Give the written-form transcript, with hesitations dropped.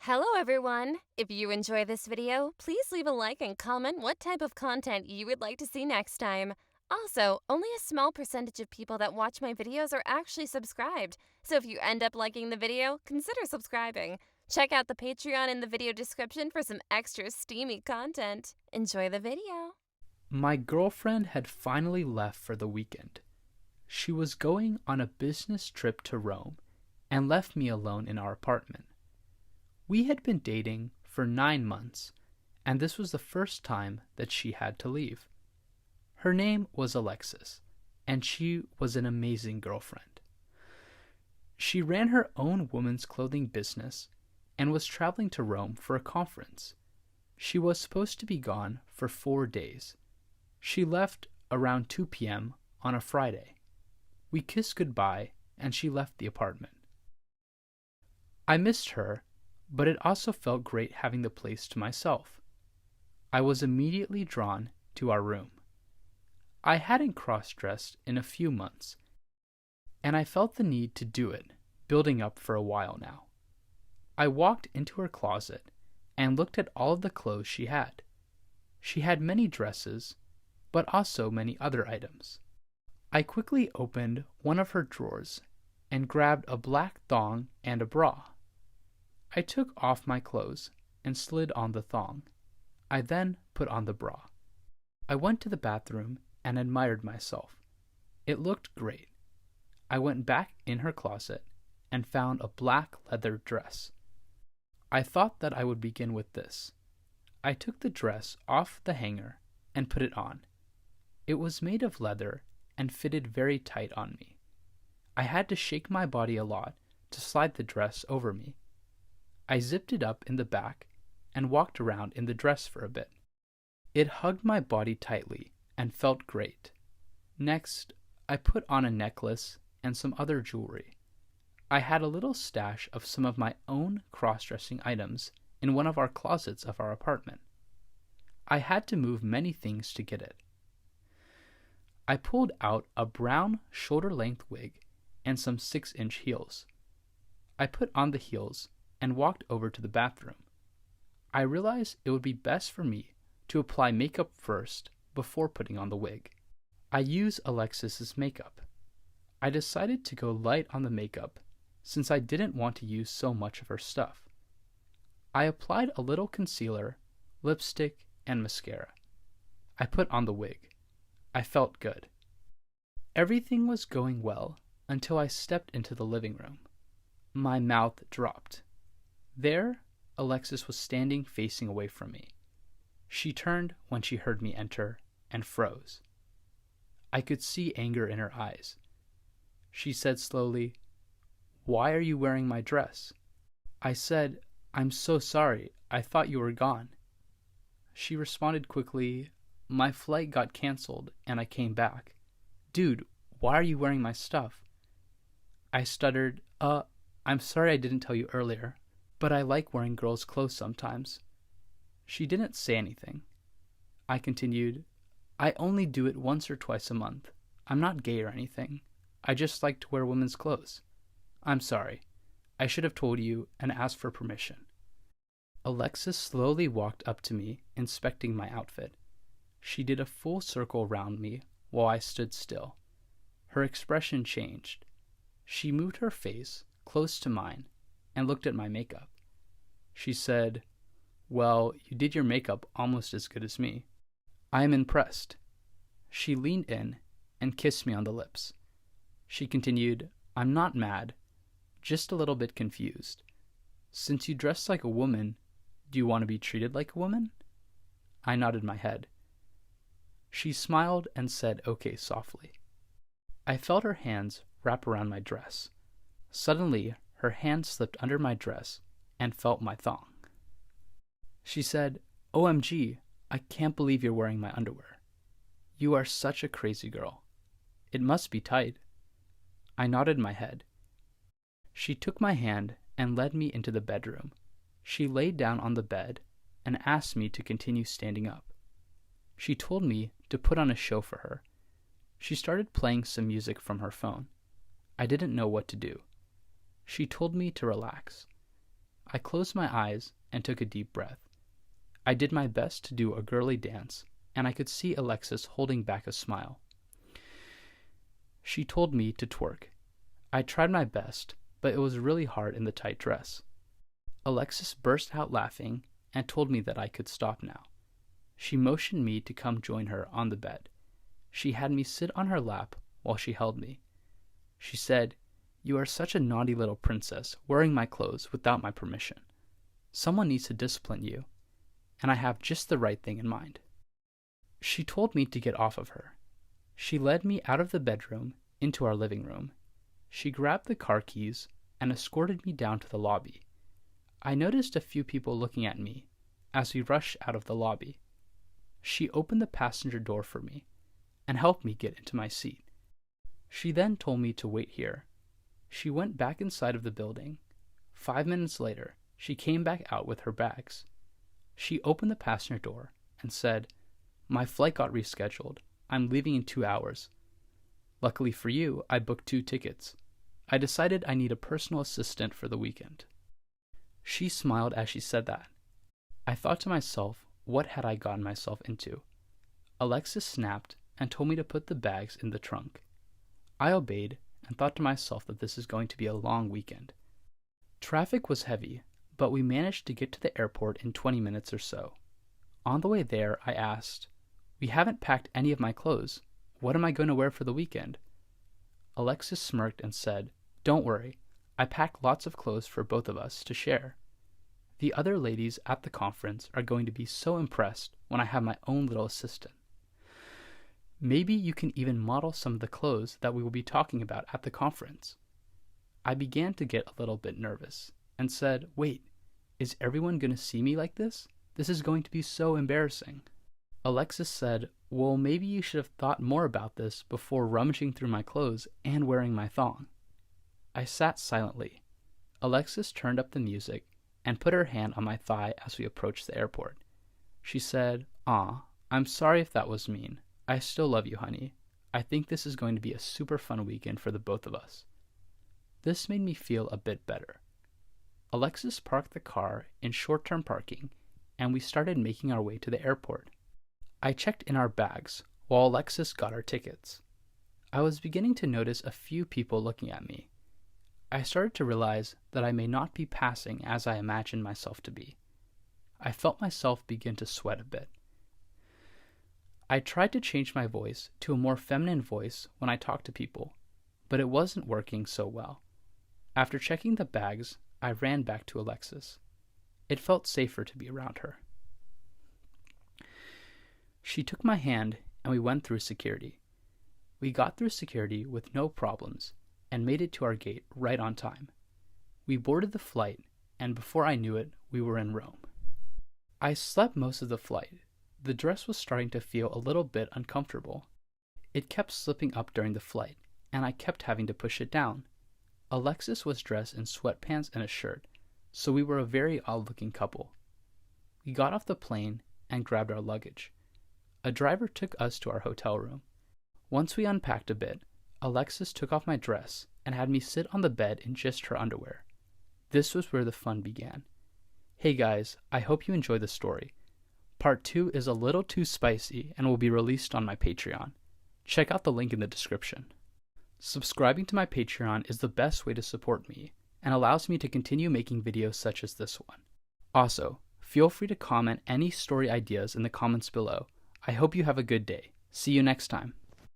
Hello everyone! If you enjoy this video, please leave a like and comment what type of content you would like to see next time. Also, only a small percentage of people that watch my videos are actually subscribed, so if you end up liking the video, consider subscribing. Check out the Patreon in the video description for some extra steamy content. Enjoy the video! My girlfriend had finally left for the weekend. She was going on a business trip to Rome and left me alone in our apartment. We had been dating for 9 months, and this was the first time that she had to leave. Her name was Alexis, and she was an amazing girlfriend. She ran her own women's clothing business and was traveling to Rome for a conference. She was supposed to be gone for 4 days. She left around 2 p.m. on a Friday. We kissed goodbye, and she left the apartment. I missed her, but it also felt great having the place to myself. I was immediately drawn to our room. I hadn't cross-dressed in a few months, and I felt the need to do it, building up for a while now. I walked into her closet and looked at all of the clothes she had. She had many dresses, but also many other items. I quickly opened one of her drawers and grabbed a black thong and a bra. I took off my clothes and slid on the thong. I then put on the bra. I went to the bathroom and admired myself. It looked great. I went back in her closet and found a black leather dress. I thought that I would begin with this. I took the dress off the hanger and put it on. It was made of leather and fitted very tight on me. I had to shake my body a lot to slide the dress over me. I zipped it up in the back and walked around in the dress for a bit. It hugged my body tightly and felt great. Next, I put on a necklace and some other jewelry. I had a little stash of some of my own cross-dressing items in one of our closets of our apartment. I had to move many things to get it. I pulled out a brown shoulder-length wig and some 6-inch heels. I put on the heels and walked over to the bathroom. I realized it would be best for me to apply makeup first before putting on the wig. I used Alexis's makeup. I decided to go light on the makeup since I didn't want to use so much of her stuff. I applied a little concealer, lipstick, and mascara. I put on the wig. I felt good. Everything was going well until I stepped into the living room. My mouth dropped. There, Alexis was standing facing away from me. She turned when she heard me enter and froze. I could see anger in her eyes. She said slowly, "Why are you wearing my dress?" I said, "I'm so sorry. I thought you were gone." She responded quickly, "My flight got canceled and I came back." "Dude, why are you wearing my stuff?" I stuttered, I'm sorry I didn't tell you earlier, but I like wearing girls' clothes sometimes." She didn't say anything. I continued, "I only do it once or twice a month. I'm not gay or anything. I just like to wear women's clothes. I'm sorry. I should have told you and asked for permission." Alexis slowly walked up to me, inspecting my outfit. She did a full circle round me while I stood still. Her expression changed. She moved her face close to mine and looked at my makeup. She said, "Well, you did your makeup almost as good as me. I am impressed." She leaned in and kissed me on the lips. She continued, "I'm not mad, just a little bit confused. Since you dress like a woman, do you want to be treated like a woman?" I nodded my head. She smiled and said okay softly. I felt her hands wrap around my dress. Suddenly, her hand slipped under my dress and felt my thong. She said, "OMG, I can't believe you're wearing my underwear. You are such a crazy girl. It must be tight." I nodded my head. She took my hand and led me into the bedroom. She laid down on the bed and asked me to continue standing up. She told me to put on a show for her. She started playing some music from her phone. I didn't know what to do. She told me to relax. I closed my eyes and took a deep breath. I did my best to do a girly dance, and I could see Alexis holding back a smile. She told me to twerk. I tried my best, but it was really hard in the tight dress. Alexis burst out laughing and told me that I could stop now. She motioned me to come join her on the bed. She had me sit on her lap while she held me. She said, "You are such a naughty little princess, wearing my clothes without my permission. Someone needs to discipline you, and I have just the right thing in mind." She told me to get off of her. She led me out of the bedroom into our living room. She grabbed the car keys and escorted me down to the lobby. I noticed a few people looking at me as we rushed out of the lobby. She opened the passenger door for me and helped me get into my seat. She then told me to wait here. She went back inside of the building. 5 minutes later, she came back out with her bags. She opened the passenger door and said, "My flight got rescheduled. I'm leaving in 2 hours. Luckily for you, I booked 2 tickets. I decided I need a personal assistant for the weekend." She smiled as she said that. I thought to myself, what had I gotten myself into? Alexis snapped and told me to put the bags in the trunk. I obeyed and thought to myself that this is going to be a long weekend. Traffic was heavy, but we managed to get to the airport in 20 minutes or so. On the way there, I asked, "We haven't packed any of my clothes. What am I going to wear for the weekend?" Alexis smirked and said, "Don't worry. I packed lots of clothes for both of us to share. The other ladies at the conference are going to be so impressed when I have my own little assistant. Maybe you can even model some of the clothes that we will be talking about at the conference." I began to get a little bit nervous and said, "Wait, is everyone going to see me like this? This is going to be so embarrassing." Alexis said, "Well, maybe you should have thought more about this before rummaging through my clothes and wearing my thong." I sat silently. Alexis turned up the music and put her hand on my thigh as we approached the airport. She said, "Aw, I'm sorry if that was mean. I still love you, honey. I think this is going to be a super fun weekend for the both of us." This made me feel a bit better. Alexis parked the car in short-term parking, and we started making our way to the airport. I checked in our bags while Alexis got our tickets. I was beginning to notice a few people looking at me. I started to realize that I may not be passing as I imagined myself to be. I felt myself begin to sweat a bit. I tried to change my voice to a more feminine voice when I talked to people, but it wasn't working so well. After checking the bags, I ran back to Alexis. It felt safer to be around her. She took my hand and we went through security. We got through security with no problems and made it to our gate right on time. We boarded the flight, and before I knew it, we were in Rome. I slept most of the flight. The dress was starting to feel a little bit uncomfortable. It kept slipping up during the flight, and I kept having to push it down. Alexis was dressed in sweatpants and a shirt, so we were a very odd-looking couple. We got off the plane and grabbed our luggage. A driver took us to our hotel room. Once we unpacked a bit, Alexis took off my dress and had me sit on the bed in just her underwear. This was where the fun began. Hey guys, I hope you enjoy the story. Part 2 is a little too spicy and will be released on my Patreon. Check out the link in the description. Subscribing to my Patreon is the best way to support me and allows me to continue making videos such as this one. Also, feel free to comment any story ideas in the comments below. I hope you have a good day. See you next time.